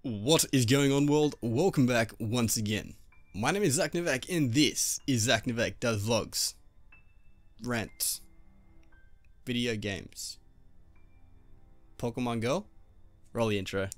What is going on, world? Welcome back once again. My name is Zach Novak and this is Zach Novak Does Vlogs. Rant. Video games. Pokemon Go? Roll the intro.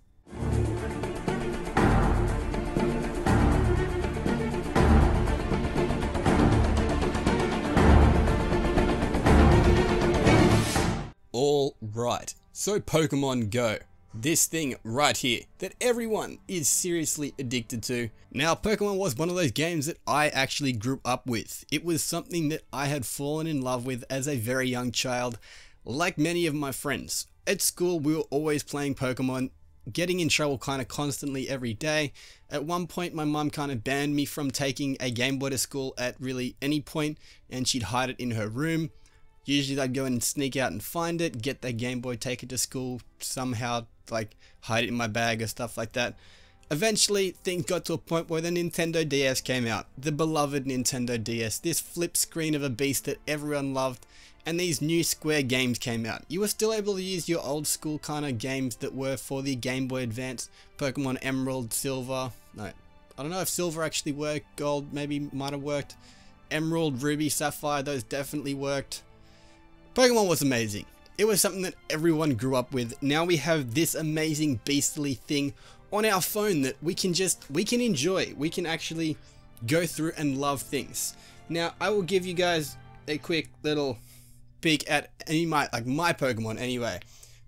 Alright, so Pokemon Go. This thing right here that everyone is seriously addicted to. Now, Pokemon was one of those games that I actually grew up with. It was something that I had fallen in love with as a very young child, like many of my friends. At school, we were always playing Pokemon, getting in trouble kind of constantly every day. At one point, my mum kind of banned me from taking a Game Boy to school at really any point, and she'd hide it in her room. Usually I'd go in and sneak out and find it, get that Game Boy, take it to school, somehow like hide it in my bag or stuff like that. Eventually things got to a point where the Nintendo DS came out, the beloved Nintendo DS, this flip screen of a beast that everyone loved, and these new Square games came out. You were still able to use your old school kind of games that were for the Game Boy Advance, Pokemon Emerald, Silver, no, I don't know if Silver actually worked, Gold maybe might have worked, Emerald, Ruby, Sapphire, those definitely worked. Pokemon was amazing. It was something that everyone grew up with. Now we have this amazing beastly thing on our phone that we can enjoy. We can actually go through and love things. Now I will give you guys a quick little peek at my Pokemon anyway,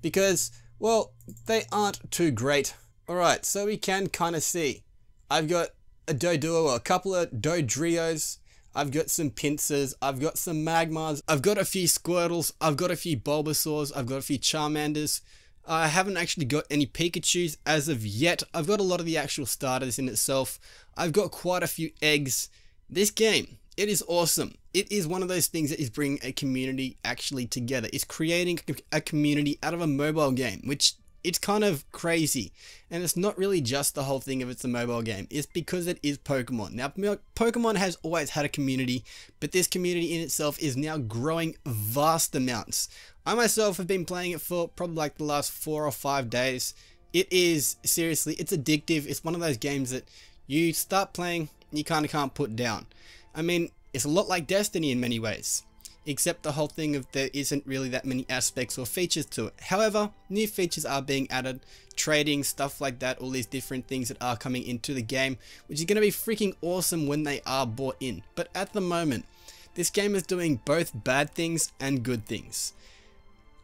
because well, they aren't too great. Alright, so we can kind of see I've got a Doduo, a couple of Dodrios, I've got some Pincers, I've got some Magmars, I've got a few Squirtles, I've got a few Bulbasaurs, I've got a few Charmanders. I haven't actually got any Pikachus as of yet. I've got a lot of the actual starters in itself. I've got quite a few eggs. This game, it is awesome. It is one of those things that is bringing a community actually together. It's creating a community out of a mobile game, which it's kind of crazy, and it's not really just the whole thing of it's a mobile game. It's because it is Pokemon. Now, Pokemon has always had a community, but this community in itself is now growing vast amounts. I myself have been playing it for probably like the last 4 or 5 days. It is, seriously, it's addictive. It's one of those games that you start playing, you kind of can't put down. I mean, it's a lot like Destiny in many ways, except the whole thing of there isn't really that many aspects or features to it. However, new features are being added, trading, stuff like that, all these different things that are coming into the game, which is going to be freaking awesome when they are brought in. But at the moment, this game is doing both bad things and good things.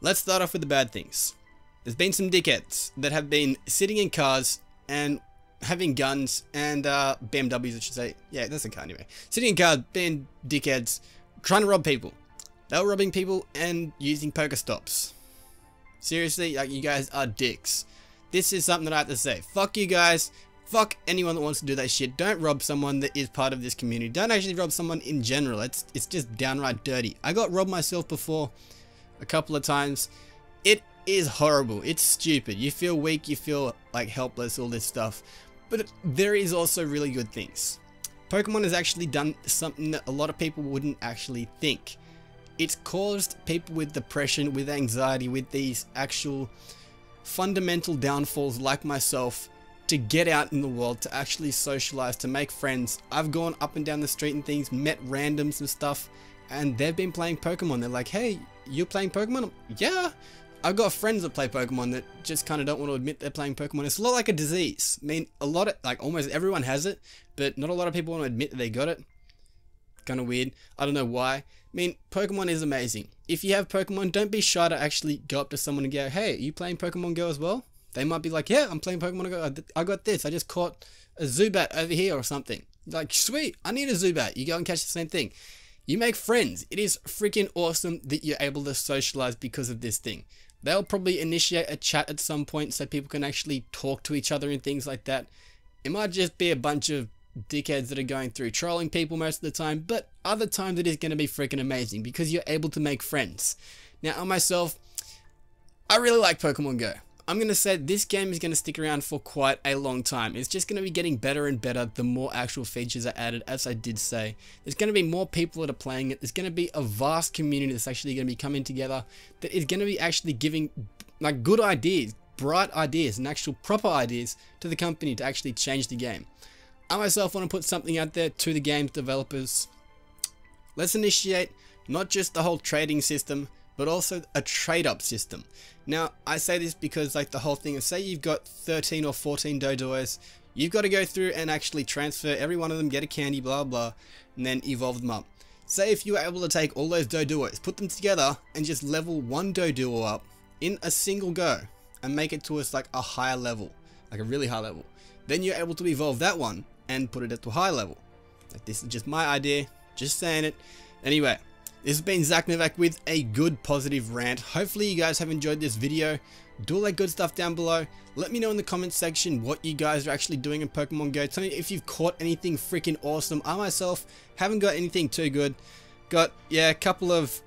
Let's start off with the bad things. There's been some dickheads that have been sitting in cars and having guns and BMWs, I should say. Yeah, that's a car anyway. Sitting in cars, being dickheads, trying to rob people. They were robbing people and using Pokestops. Seriously, like, you guys are dicks. This is something that I have to say. Fuck you guys. Fuck anyone that wants to do that shit. Don't rob someone that is part of this community. Don't actually rob someone in general. It's just downright dirty. I got robbed myself before a couple of times. It is horrible. It's stupid. You feel weak. You feel like helpless, all this stuff. But there is also really good things. Pokemon has actually done something that a lot of people wouldn't actually think. It's caused people with depression, with anxiety, with these actual fundamental downfalls like myself to get out in the world, to actually socialize, to make friends. I've gone up and down the street and things, met randoms and stuff, and they've been playing Pokemon. They're like, hey, you're playing Pokemon? Yeah. I've got friends that play Pokemon that just kind of don't want to admit they're playing Pokemon. It's a lot like a disease. I mean, almost everyone has it, but not a lot of people want to admit that they got it. Kind of weird. I don't know why. I mean, Pokemon is amazing. If you have Pokemon, don't be shy to actually go up to someone and go, hey, are you playing Pokemon Go as well? They might be like, yeah, I'm playing Pokemon Go. I got this. I just caught a Zubat over here or something. Like, sweet, I need a Zubat. You go and catch the same thing. You make friends. It is freaking awesome that you're able to socialize because of this thing. They'll probably initiate a chat at some point so people can actually talk to each other and things like that. It might just be a bunch of dickheads that are going through trolling people most of the time, but other times it is going to be freaking amazing because you're able to make friends. Now, on myself, I really like Pokemon Go. I'm going to say this game is going to stick around for quite a long time. It's just going to be getting better and better the more actual features are added, as I did say. There's going to be more people that are playing it. There's going to be a vast community that's actually going to be coming together that is going to be actually giving like good ideas, bright ideas and actual proper ideas to the company to actually change the game. I myself want to put something out there to the game's developers. Let's initiate not just the whole trading system, but also a trade-up system. Now, I say this because like the whole thing is, say you've got 13 or 14 Doduos, you've got to go through and actually transfer every one of them, get a candy, blah blah, and then evolve them up. Say if you were able to take all those Doduos, put them together, and just level one Doduo up in a single go, and make it to us like a higher level, like a really high level. Then you're able to evolve that one and put it at a high level. Like, this is just my idea, just saying it. Anyway, this has been Zach Novak with a good positive rant. Hopefully you guys have enjoyed this video. Do all that good stuff down below. Let me know in the comments section what you guys are actually doing in Pokemon Go. Tell me if you've caught anything freaking awesome. I myself haven't got anything too good. Got, yeah, a couple of,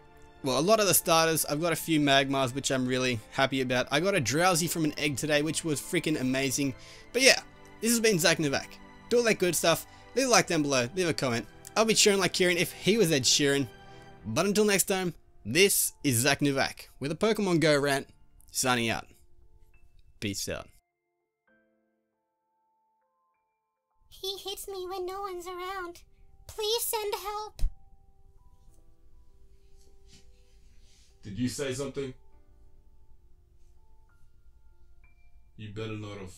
well, a lot of the starters. I've got a few Magmars, which I'm really happy about. I got a Drowsy from an egg today, which was freaking amazing. But yeah, this has been Zach Novak. Do all that good stuff. Leave a like down below. Leave a comment. I'll be cheering like Kieran if he was Ed Sheeran. But until next time, this is Zach Novak with a Pokemon Go rant, signing out. Peace out. He hits me when no one's around. Please send help. Did you say something? You better not have.